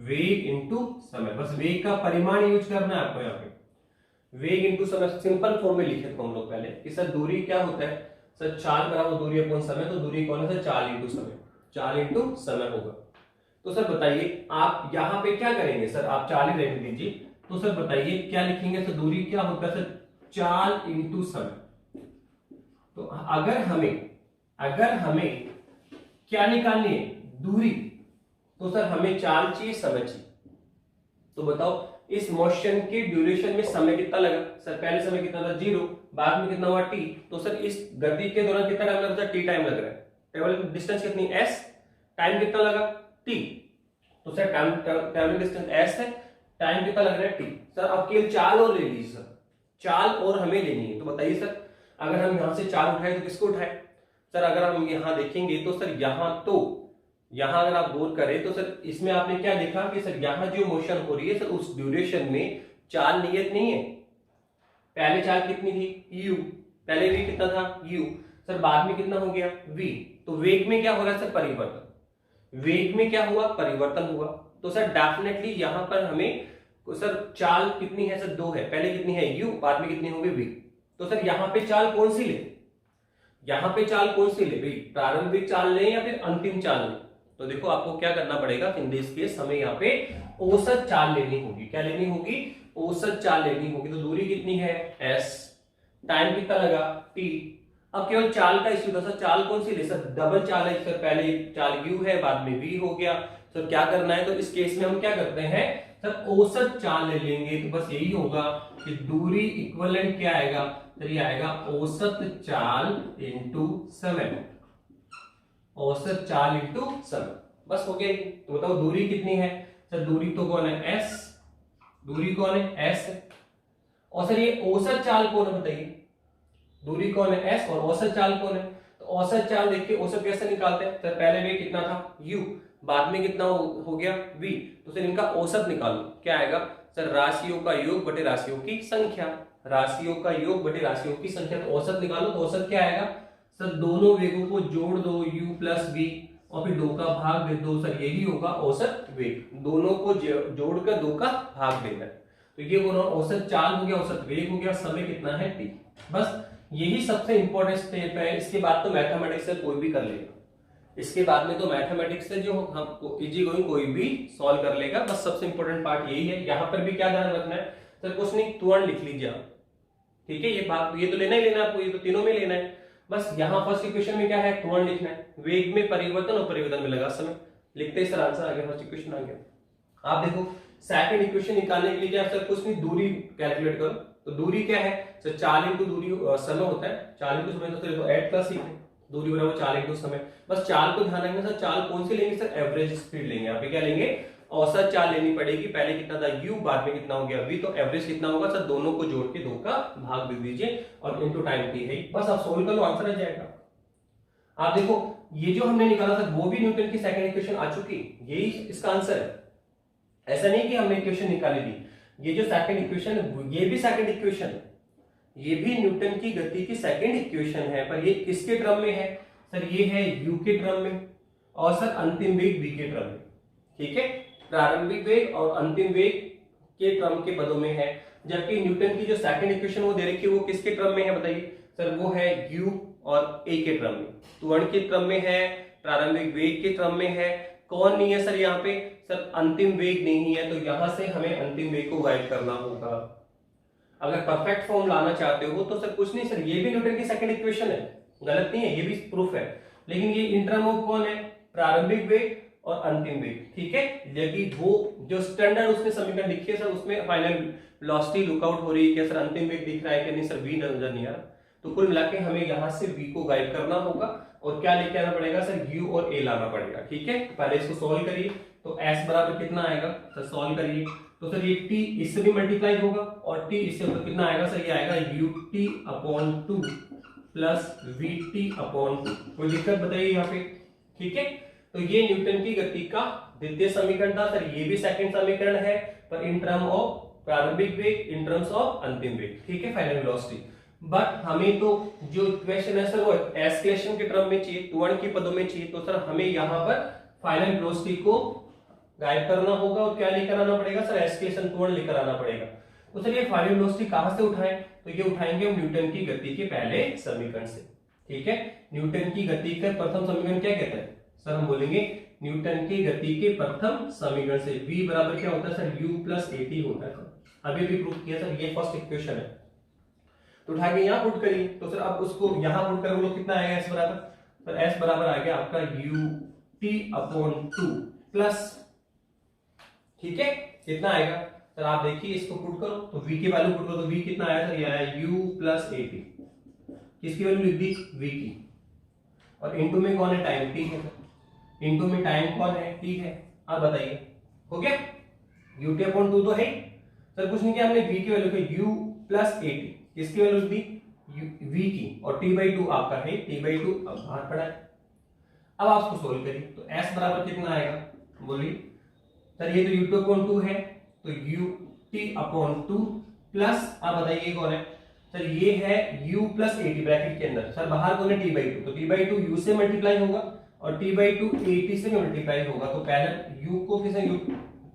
वेग इंटू समय, बस वेग का परिमाण यूज करना है आपको यहाँ पे। वेग इंटू समय सिंपल फॉर्म में लिखे थे हम लोग पहले कि सर दूरी क्या होता है सर? चाल बराबर दूरी अपॉन समय। तो दूरी कौन है सर? चाल इंटू समय। चाल इंटू समय होगा। तो सर बताइए आप यहाँ पे क्या करेंगे सर? आप चाल ही रहने दीजिए। तो सर बताइए क्या लिखेंगे सर? दूरी क्या होता है सर? चाल इंटू समय। तो अगर हमें क्या निकालनी है? दूरी। तो सर हमें चाल चाहिए, समय चाहिए। तो बताओ इस मोशन के ड्यूरेशन में समय कितना लगा सर? पहले समय कितना था? 0, बाद में कितना हुआ? t। तो सर इस गति के दौरान कितना टाइम लगा? t टाइम लग रहा है। ट्रेवल डिस्टेंस कितनी? s। टाइम कितना लगा? t। तो सर ट्रैवलिंग डिस्टेंस s है, टाइम कितना लग रहा है? t। सर अब केवल चाल और ले लीजिए सर, चाल और हमें लेनी है। तो बताइए सर अगर हम यहां से चाल उठाए तो किसको उठाए सर? अगर हम यहां देखेंगे तो सर यहां अगर आप गौर करें तो सर इसमें आपने क्या देखा कि सर यहां जो मोशन हो रही है सर, उस ड्यूरेशन में चाल नियत नहीं है। पहले चाल कितनी थी? u। पहले v कितना था? u। सर बाद में कितना हो गया? v। तो वेग में क्या हो रहा है सर? परिवर्तन। वेग में क्या हुआ? परिवर्तन हुआ। तो सर डेफिनेटली यहां पर हमें सर चाल कितनी है सर? 2 है। पहले कितनी है? u, बाद में कितनी होगी? v। तो सर यहां पे चाल कौन सी ले? यहां पे चाल कौन सी ले भाई? प्रारंभिक चाल लें या फिर अंतिम चाल लें? तो देखो आपको क्या करना पड़ेगा, इन दिस केस हमें यहाँ पे औसत चाल लेनी होगी। क्या लेनी होगी? औसत चाल लेनी होगी। तो दूरी कितनी है? s। टाइम कितना लगा? t। अब केवल चाल का इश्यू था सर, चाल कौन सी ले सर? डबल चाल है सर, पहले चाल u है, बाद में v हो गया। सर क्या करना है? तो इस केस में हम क्या करते हैं सर? औसत चाल ले लेंगे। तो बस यही होगा कि दूरी इक्विवेलेंट क्या आएगा सर? ये आएगा औसत चाल इंटू समय। औसत चाल इंटू समय, बस हो गया। तो बताओ दूरी कितनी है सर? दूरी तो कौन है? s। दूरी कौन है? s। और सर ये औसत चाल कौन है बताइए? दूरी कौन है? s। और औसत चाल कौन है? तो औसत चाल देखिए, औसत कैसे निकालते हैं सर? पहले वे कितना था? u, बाद में कितना हो गया? v। तो सर इनका औसत निकालो। क्या आएगा सर? राशियों का योग बटे राशियों की संख्या। राशियों का योग बटे राशियों की संख्या। तो औसत निकालो। तो औसत क्या आएगा सर? दोनों वेगों को जोड़ दो, u प्लस v, और फिर 2 का भाग दे दो। सर यही होगा औसत वेग। दोनों को जोड़कर 2 का भाग देना है। तो ये बोलो औसत चाल हो गया, औसत वेग हो गया, समय कितना है? t। बस यही सबसे इंपॉर्टेंट स्टेप है। इसके बाद तो मैथमेटिक्स से कोई भी कर लेगा। इसके बाद में तो मैथमेटिक्स से जो हम इजी गोइंग कोई भी सॉल्व कर लेगा। बस सबसे इंपॉर्टेंट पार्ट यही है। यहाँ पर भी क्या ध्यान रखना है सर? कुछ नहीं, त्वरण लिख लीजिए आप, ठीक है। ये बात, ये तो लेना ही लेना आपको, ये तो तीनों में लेना है। बस यहाँ फर्स्ट इक्वेशन में क्या है, त्वरण लिखना है, वेग में परिवर्तन और परिवर्तन में लगा समय। लिखते ही सर आंसर आ गया, फर्स्ट इक्वेशन आ गया। आप देखो सेकंड इक्वेशन निकालने के लिए क्या सर, कुछ नहीं, दूरी कैलकुलेट करो। तो दूरी क्या है सर, 4 इंटू दूरी समय होता है, 4 इंटू समय तो 8 प्लस ही है, दूरी बराबर 4 इंटू समय। बस चाल को ध्यान रखना सर, चाल कौन सी लेंगे सर, एवरेज स्पीड लेंगे। यहाँ पे क्या लेंगे, औसत चाल लेनी पड़ेगी। पहले कितना था u, बाद में कितना हो गया v, तो एवरेज कितना होगा सर, दोनों को जोड़ के 2 का भाग दे दीजिए और इनटू टाइम t है। बस आप सोल्व कर लो, आंसर आ जाएगा। आप देखो ये जो हमने निकाला था वो भी न्यूटन की सेकंड इक्वेशन आ चुकी, यही इसका आंसर है। ऐसा नहीं कि हमने इक्वेशन निकाली थी, ये जो सेकंड इक्वेशन ये भी सेकंड इक्वेशन है, ये भी न्यूटन की गति की सेकंड इक्वेशन है, पर ये किसके क्रम में है सर, ये है u के क्रम में और सर अंतिम वेग v के क्रम में। ठीक है, प्रारंभिक वेग और अंतिम वेग के क्रम के पदों में है। जबकि न्यूटन की जो सेकंड इक्वेशन वो दे रखी है वो किसके क्रम में है बताइए सर, वो है u और a के क्रम में, त्वरण के क्रम में है, प्रारंभिक वेग के क्रम में है। कौन नहीं है सर यहाँ पे, सर अंतिम वेग नहीं है, तो यहां से हमें अंतिम वेग को गायब करना होगा। अगर परफेक्ट फॉर्म लाना चाहते हो तो सर कुछ नहीं सर, ये भी न्यूटन की सेकंड इक्वेशन है, गलत नहीं है, ये भी प्रूफ है, लेकिन ये इन टर्म ऑफ कौन है, प्रारंभिक वेग और अंतिम वेग। ठीक है, लेकिन वो जो स्टैंडर्ड उसने समीकरण लिखी है सर, उसमें फाइनल वेलोसिटी लुकआउट हो रही है क्या सर, अंतिम वेग दिख रहा है कि नहीं सर, v नजर नहीं आ रहा। तो कुल मिला के हमें यहाँ से v को गायब करना होगा और क्या लेके आना पड़ेगा सर, u और a लाना पड़ेगा। ठीक है, पहले इसको सॉल्व करिए, तो s बराबर कितना आएगा सर, सॉल्व करिए तो सर ये t इससे भी मल्टीप्लाई होगा और t इससे ऊपर कितना आएगा सर, ये आएगा ut/2 प्लस vt/2। कोई दिक्कत बताइए यहाँ पे। ठीक है, तो ये न्यूटन की गति का द्वितीय समीकरण था सर, ये भी सेकंड समीकरण है, पर इन टर्म ऑफ प्रारंभिक वेग, इन टर्म्स ऑफ अंतिम वेग। ठीक है, फाइनल वेलोसिटी। बट हमें तो जो इक्वेशन है सर वो एस्केलेशन के टर्म में चाहिए, त्वरण के पदों में चाहिए, तो सर हमें यहाँ पर फाइनल वेलोसिटी को गायब करना होगा और क्या लेकर आना पड़ेगा सर, एस्केलेशन त्वरण लेकर आना पड़ेगा। तो सर ये फाइनल वेलोसिटी कहां से उठाएं, तो ये उठाएंगे हम न्यूटन की गति के पहले समीकरण से। ठीक है, न्यूटन की गति का प्रथम समीकरण क्या कहता है सर, हम बोलेंगे न्यूटन की गति के प्रथम समीकरण से v बराबर क्या होता है सर, u प्लस at होता है सर। अभी भी प्रूफ किया सर, ये फर्स्ट इक्वेशन है, तो उठा के यहाँ पुट करिए, तो सर अब उसको यहाँ पुट करोगे तो कितना आएगा s बराबर, सर s बराबर आ गया आपका ut/2 प्लस, ठीक है, कितना आएगा सर, आप देखिए इसको पुट करो तो v की वैल्यू पुट करो तो v कितना आया सर, ये आया u प्लस at। किसकी वैल्यू लिख दी, v की, और इनटू में कौन है, टाइम t है सर, इनटू में टाइम कौन है, t है। अब बताइए हो गया, ut/2 तो है सर, कुछ नहीं किया हमने, v की वैल्यू की u प्लस at, किसकी वैल्यू दी, v की, और t/2 आपका है, t/2 अब बाहर पड़ा है। अब आप उसको सोल्व करिए तो s बराबर कितना आएगा, बोलिए सर, ये तो u2/2 है, तो ut/2 प्लस, आप बताइए कौन है सर, ये है u प्लस at ब्रैकेट के अंदर, सर बाहर कौन है, t/2, तो t/2 u से मल्टीप्लाई होगा और t/2 at से मल्टीप्लाई होगा, तो पहले u को किसे t/2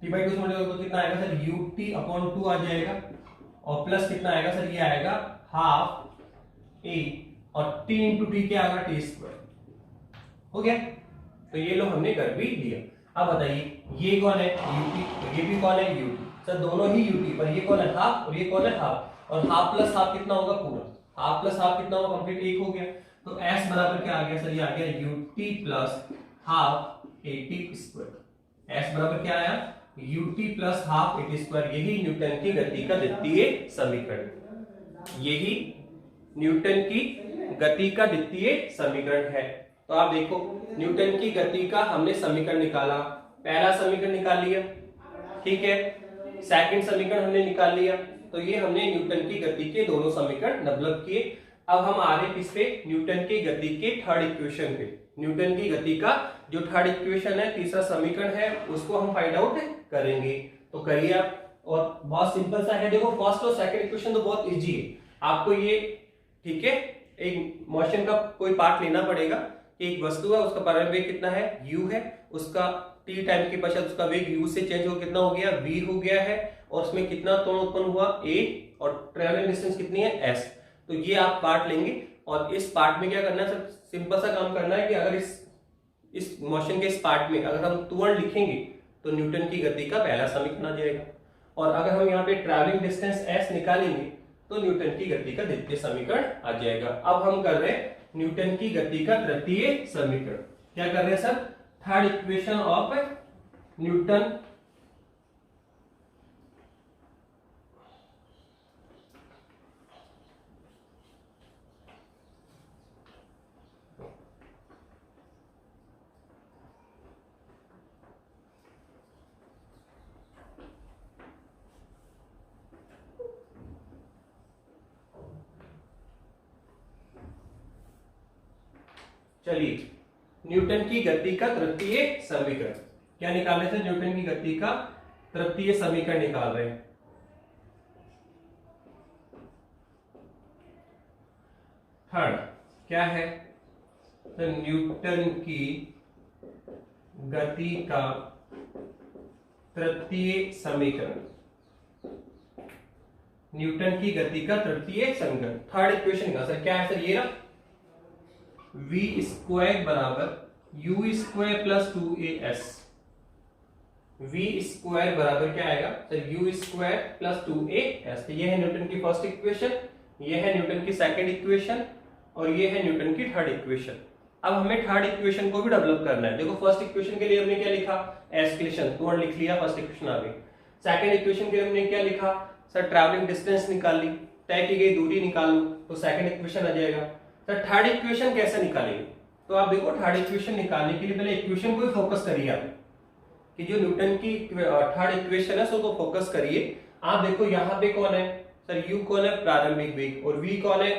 से मल्टीप्लाई तो कितना आएगा सर, ut/2 आ जाएगा, और प्लस कितना आएगा सर, ये आएगा हाफ a, और t इंटू टी क्या आएगा, t²। हो गया, तो ये लो हमने कर भी दिया। अब बताइए ये कौन है, ut, ये भी कौन है, ut, सर दोनों ही ut, पर ये कौन है, हाफ, और ये कौन है, हाफ, और हाफ प्लस हाफ कितना होगा, पूरा, हाफ प्लस हाफ कितना होगा, कंप्लीट 1 हो गया। तो s बराबर क्या आ गया सर, ये आ गया ut plus half at²। s बराबर क्या आया, ut प्लस हाफ at²। यही न्यूटन की गति का द्वितीय समीकरण, यही न्यूटन की गति का द्वितीय समीकरण है। तो आप देखो न्यूटन की गति का हमने समीकरण निकाला, पहला समीकरण निकाल लिया, ठीक है, सेकंड समीकरण हमने निकाल लिया, तो ये हमने न्यूटन की गति के दोनों समीकरण डेवलप किए। अब हम आ रहे किस पे, न्यूटन की गति के थर्ड इक्वेशन पे। न्यूटन की गति का जो थर्ड इक्वेशन है, तीसरा समीकरण है, उसको हम फाइंड आउट करेंगे। तो करिए आप, और बहुत सिंपल सा है, देखो फर्स्ट और सेकंड इक्वेशन तो बहुत इजी है, आपको ये, ठीक है, एक मोशन का कोई पार्ट लेना पड़ेगा कि एक वस्तु है, उसका प्रारंभिक वेग कितना है, u है, उसका t टाइम के पश्चात उसका वेग u से चेंज हो कितना हो गया, v हो गया है, और उसमें कितना त्वरण उत्पन्न हुआ, a, और ट्रेवलिंग डिस्टेंस कितनी है, s। तो ये आप पार्ट लेंगे, और इस पार्ट में क्या करना है, सिंपल सा काम करना है कि अगर इस मोशन के इस पार्ट में अगर हम त्वरण लिखेंगे तो न्यूटन की गति का पहला समीकरण आ जाएगा, और अगर हम यहाँ पे ट्रैवलिंग डिस्टेंस s निकालेंगे तो न्यूटन की गति का द्वितीय समीकरण आ जाएगा। अब हम कर रहे हैं न्यूटन की गति का तृतीय समीकरण। क्या कर रहे हैं sir? Third equation of Newton चलिए न्यूटन की गति का तृतीय समीकरण क्या निकाल रहे थे? न्यूटन की गति का तृतीय समीकरण निकाल रहे हैं। थर्ड क्या है? तो न्यूटन की गति का तृतीय समीकरण, न्यूटन की गति का तृतीय समीकरण थर्ड इक्वेशन का सर क्या है सर? ये ना v स्क्वायर बराबर u square plus 2as, v square बराबर क्या आएगा sir? u square plus 2as। तो ये है न्यूटन की फर्स्ट इक्वेशन, ये है न्यूटन की सेकंड इक्वेशन और ये है न्यूटन की थर्ड इक्वेशन। अब हमें थर्ड इक्वेशन को भी डेवलप करना है। देखो फर्स्ट इक्वेशन के लिए हमने क्या लिखा? एस्केलेशन, तुरंत लिख लिया, फर्स्ट इक्वेशन आ गई। सेकंड इक्वेशन के लिए हमने क्या लिखा सर? ट्रैवलिंग डिस्टेंस निकाल ली, तय की गई दूरी निकाल लो, तो सेकंड इक्वेशन आ जाएगा। तो थर्ड इक्वेशन कैसे निकालेंगे? तो आप देखो थर्ड इक्वेशन निकालने के लिए पहले इक्वेशन को ही फोकस करिए आप, कि जो न्यूटन की थर्ड इक्वेशन है उसको फोकस करिए। आप देखो यहाँ पे कौन है सर? u कौन है? प्रारंभिक वेग, और v कौन है?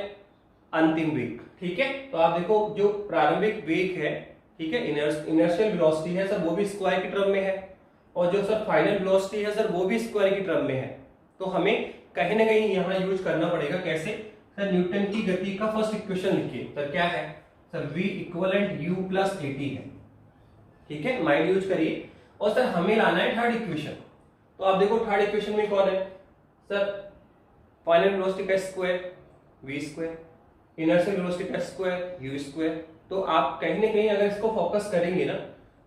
अंतिम वेग। ठीक है, तो आप देखो जो प्रारंभिक वेग है, ठीक है, इनर्शियल वेलोसिटी है सर, वो भी स्क्वायर की टर्म में है, और जो सर फाइनल वेलोसिटी है सर वो भी स्क्वायर की टर्म में है। तो हमें कहीं ना कहीं यहाँ यूज करना पड़ेगा। कैसे सर? न्यूटन की गति का फर्स्ट इक्वेशन लिखिए सर, क्या है sir? v equivalent u plus at है। ठीक है, माइंड यूज करिए। और सर हमें लाना है थर्ड इक्वेशन। तो आप देखो थर्ड इक्वेशन में कौन है सर? फाइनल वेलोसिटी का square v square, inertial velocity का स्क्वायर u स्क्वायर। तो आप कहीं ना कहीं अगर इसको फोकस करेंगे ना,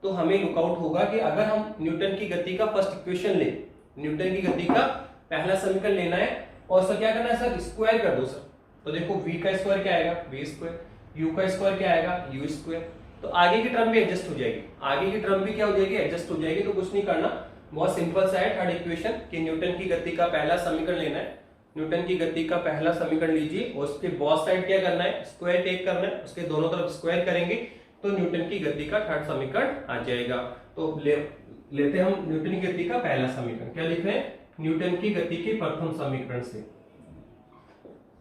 तो हमें लुकआउट होगा कि अगर हम न्यूटन की गति का फर्स्ट इक्वेशन ले, न्यूटन की गति का पहला समीकरण लेना है, और सर क्या करना है सर? स्क्वायर कर दो सर। तो देखो v का स्क्वायर क्या आएगा? v स्क्वायर, u का स्क्वायर क्या आएगा? u square. तो आगे की टर्म भी एडजस्ट हो जाएगी, आगे की टर्म भी क्या हो जाएगी? एडजस्ट हो जाएगी। तो कुछ नहीं करना, बहुत सिंपल सा है थर्ड इक्वेशन कि न्यूटन की गति का पहला समीकरण लेना है। न्यूटन की गति का पहला समीकरण लीजिए और उसके बोथ साइड क्या करना है? स्क्वायर टेक करना है, उसके दोनों तरफ स्क्वायर करेंगे तो न्यूटन की गति का थर्ड समीकरण आ जाएगा। तो लेते हैं हम न्यूटन की गति का पहला समीकरण। क्या लिख रहे हैं? न्यूटन की गति के प्रथम समीकरण से,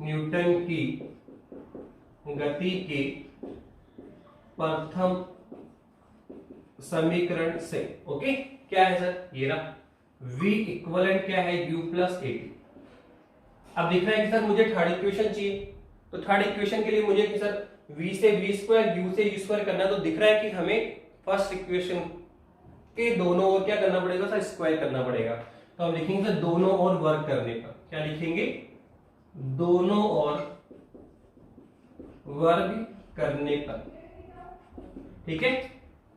न्यूटन की गति के प्रथम समीकरण से। ओके, क्या है सर? ये रहा v इक्वलेंट क्या है? u plus at। अब दिख रहा है कि सर मुझे थर्ड इक्वेशन चाहिए, तो थर्ड इक्वेशन के लिए मुझे कि सर v से v स्क्वायर, u से u स्क्वायर करना। तो दिख रहा है कि हमें फर्स्ट इक्वेशन के दोनों ओर क्या करना पड़ेगा सर? स्क्वायर करना पड़ेगा। तो हम लिखेंगे सर दोनों ओर वर्क करने पर। क्या लिखेंगे? दोनों ओर वर्ग करने पर। ठीक है,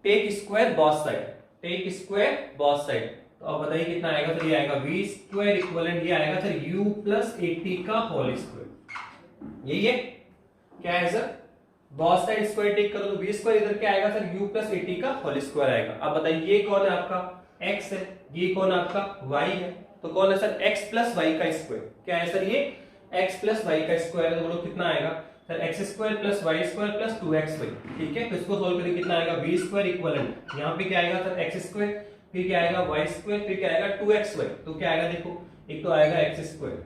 take square both side, take square both side. तो अब बताइए कितना आएगा सर? ये आएगा v स्क्वायर इक्वलेंट, ये आएगा सर u प्लस at का होल स्क्वायर। यही है, क्या है sir? Both side square take करो तो v स्क्वायर, इधर क्या आएगा सर? u प्लस at का होल स्क्वायर आएगा। अब बताइए ये कौन है आपका? x है, ये कौन आपका? y है। तो कौन है सर? x प्लस y का स्क्वायर। क्या है सर? ये x प्लस y का स्क्वायर है। तो बोलो कितना आएगा sir? X square plus y square plus 2xy। ठीक है, तो इसको सोल्व करेंगे, कितना आएगा? v स्क्वायर इक्वलेंट, यहाँ पे क्या आएगा सर? एक्स स्क्वायर, फिर क्या आएगा? y स्क्वायर, फिर क्या आएगा? 2xy। तो क्या आएगा देखो, एक तो आएगा एक्स स्क्वायर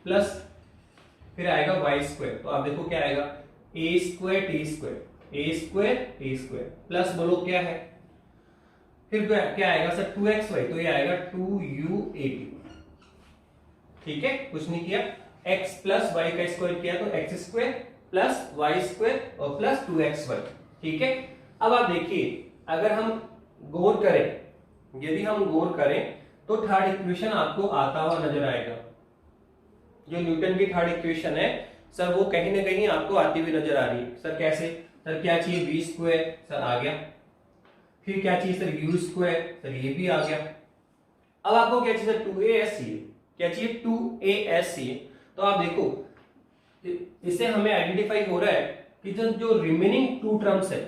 प्लस फिर आएगा y स्क्वायर। तो आप देखो क्या आएगा? a square t square, a square t square plus बोलो क्या है? फिर क्या आएगा सर? 2xy। तो ये आएगा 2u/8। ठीक है, कुछ नहीं किया, x प्लस y का स्क्वायर किया तो x square plus y square और प्लस 2xy। ठीक है, अब आप देखिए अगर हम गौर करें, यदि हम गौर करें तो थर्ड इक्वेशन आपको आता हुआ नजर आएगा। जो न्यूटन की थर्ड इक्वेशन है सर वो कहीं ना कहीं आपको आती हुई नजर आ रही है। सर कैसे? सर क्या चाहिए? v स्क्वायर, सर आ गया। फिर क्या चाहिए सर? u स्क्वायर, सर ये भी आ गया। अब आपको क्या चाहिए सर? 2as चाहिए। क्या चाहिए? 2as चाहिए। तो आप देखो इससे हमें आइडेंटिफाई हो रहा है कि जो रिमेनिंग टू टर्म्स है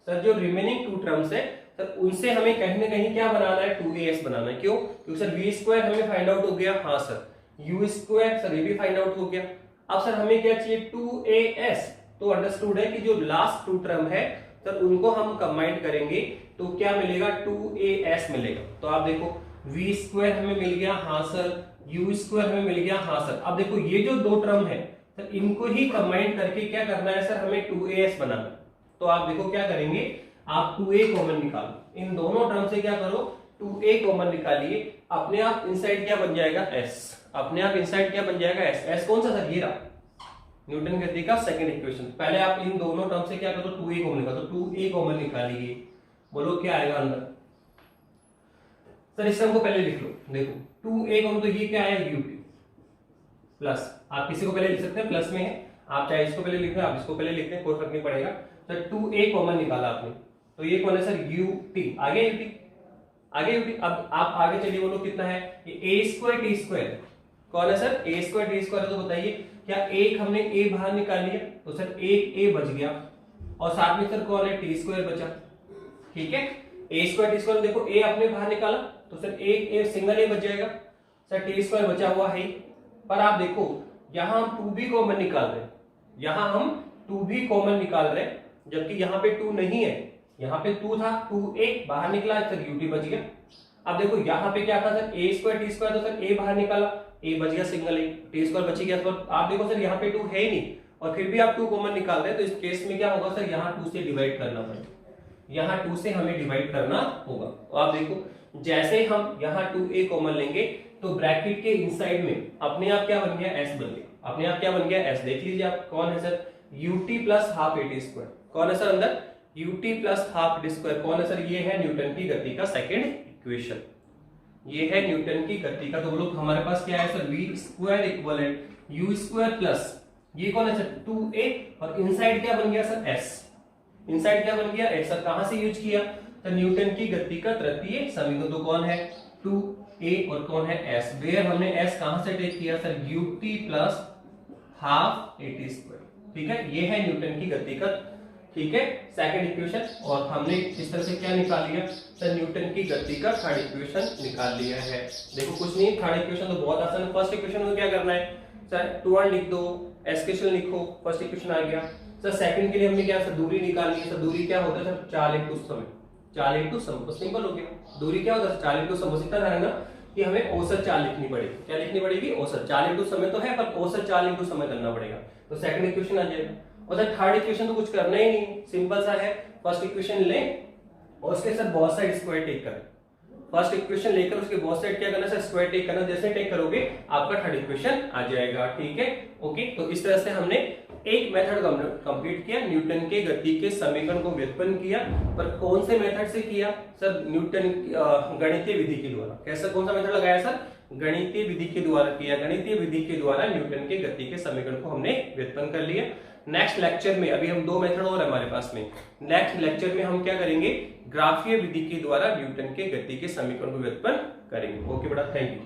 सर, जो रिमेनिंग टू टर्म्स है सर, उनसे हमें कहीं ना कहीं क्या बनाना है, 2as बनाना है। क्यों? क्योंकि सर v स्क्वायर हमें फाइंड आउट हो गया, हाँ सर u स्क्वायर सर ये भी फाइंड आउट हो गया। अब सर हमें क्या चाहिए, 2as। तो अंडरस्टूड है कि जो लास्ट टू टर्म है सर उनको हम कंबाइन करेंगे तो क्या मिलेगा, 2as मिलेगा। तो आप देखो v स्क्वायर हमें मिल गया, हाँ सर, u स्क्वायर हमें मिल गया, हाँ सर। अब देखो ये जो दो टर्म है सर इनको ही कंबाइन करके क्या करना है सर, हमें 2as बनाना। तो आप देखो क्या करेंगे, आप 2a कॉमन निकालो, इन दोनों टर्म से क्या करो, 2a कॉमन निकालिए, अपने आप इनसाइड क्या बन जाएगा, s। अपने आप इनसाइड क्या बन जाएगा, s। s कौन सा सर, ये रहा न्यूटन गति का सेकंड इक्वेशन। पहले आप इन दोनों टर्म से क्या करो, 2a कॉमन निकालो, तो 2a कॉमन निकालिए, बोलो क्या आएगा अंदर। सर इस टर्म को पहले लिख लो, देखो 2a कॉमन, तो ये क्या है, ut प्लस, आप किसी को पहले लिख सकते हैं, प्लस में है, आप चाहे इसको पहले लिखें, आप इसको पहले लिखते हैं, कोई फर्क नहीं पड़ेगा। सर 2a कॉमन निकाला आपने, तो ये कौन है सर, ut, आगे ut, आगे ut। अब आप आगे चलिए, बोलो कितना है, ये a स्क्वायर t स्क्वायर कौन है sir, a square t square. तो बताइए क्या एक हमने a बाहर निकाल लिया, तो सर एक a बच गया, और साथ में सर कौन है, t स्क्वायर बचा, ठीक है। a स्क्वायर t स्क्वायर, देखो a आपने बाहर निकाला तो सर एक a सिंगल a बच जाएगा, सर t स्क्वायर बचा हुआ है। पर आप देखो यहां हम 2b कॉमन निकाल रहे हैं, यहां हम 2b कॉमन निकाल रहे हैं, जबकि यहाँ पे 2 नहीं है, यहाँ पे 2 था, 2a बाहर निकला, सर ut बच गया। अब देखो यहाँ पे क्या था sir, a square t square, तो सर a बाहर निकाला, a बच गया सिंगल a, t स्क्वायर बच गया। तो आप देखो सर यहाँ पे 2 है ही नहीं, और फिर भी आप 2 कॉमन निकाल रहे हैं, तो इस केस में क्या होगा सर, यहाँ 2 से डिवाइड करना पड़ेगा, यहाँ 2 से हमें डिवाइड करना होगा। तो आप देखो जैसे हम यहाँ 2a कॉमन लेंगे तो ब्रैकेट के इनसाइड में अपने आप क्या बन गया, s बन गया, अपने आप क्या बन गया, s। देख लीजिए आप, कौन है sir, ut plus half at square, कौन है सर अंदर, ut plus half at square, कौन है सर, ये है न्यूटन की गति का सेकंड इक्वेशन, ये है न्यूटन की गति का। तो बोलो हमारे पास क्या है sir, v square equivalent u square plus ये कौन है सर, 2a, और इनसाइड क्या बन गया सर, s। इनसाइड क्या बन गया, s। सर कहां से यूज किया, तो न्यूटन की गति का तृतीय समीकरण, तो कौन है 2a और कौन है s। वेयर हमने s कहां से टेक किया sir, ut plus half at square, ठीक है। ये है न्यूटन की गति का, ठीक है, सेकंड इक्वेशन। और हमने इस तरह से क्या निकाल लिया सर, न्यूटन की गति का थर्ड इक्वेशन निकाल लिया है। देखो कुछ नहीं, थर्ड इक्वेशन तो बहुत आसान है। फर्स्ट इक्वेशन में क्या करना है सर, 2 लिख दो, s क्वेश्चन लिखो, फर्स्ट इक्वेशन आ गया सर। सेकंड के लिए हमने क्या सर, दूरी निकालनी है। सर दूरी क्या होता है सर, 4 इंटू समय, 4 इंटू समय, सिंपल हो गया। दूरी क्या होता है, 4 इंटू समय। इतना ध्यान रखना कि हमें औसत 4 लिखनी पड़ेगी, क्या लिखनी पड़ेगी, औसत। 4 इंटू समय तो है, पर औसत 4 इंटू समय करना पड़ेगा, तो सेकंड इक्वेशन आ जाएगा। और सर थर्ड इक्वेशन तो कुछ करना ही नहीं, सिंपल सा है। फर्स्ट इक्वेशन लें और उसके साथ बहुत साइड स्क्वायर टेक करें। फर्स्ट इक्वेशन लेकर उसके बहुत साइड क्या करना सर, स्क्वायर टेक करना। जैसे टेक करोगे आपका थर्ड इक्वेशन आ जाएगा, ठीक है, ओके। तो इस तरह से हमने एक मेथड कंप्लीट किया, न्यूटन के गति के समीकरण को व्युत्पन्न किया। पर कौन से मेथड से किया सर, न्यूटन गणितीय विधि के द्वारा। कैसा, कौन सा मेथड लगाया सर, गणितीय विधि के द्वारा किया। गणितीय विधि के द्वारा न्यूटन के गति के समीकरण को हमने व्युत्पन्न कर लिया। नेक्स्ट लेक्चर में, अभी हम 2 मेथड और हमारे पास में, नेक्स्ट लेक्चर में हम क्या करेंगे, ग्राफीय विधि के द्वारा न्यूटन के गति के समीकरण को व्युत्पन्न करेंगे। ओके बेटा, थैंक यू।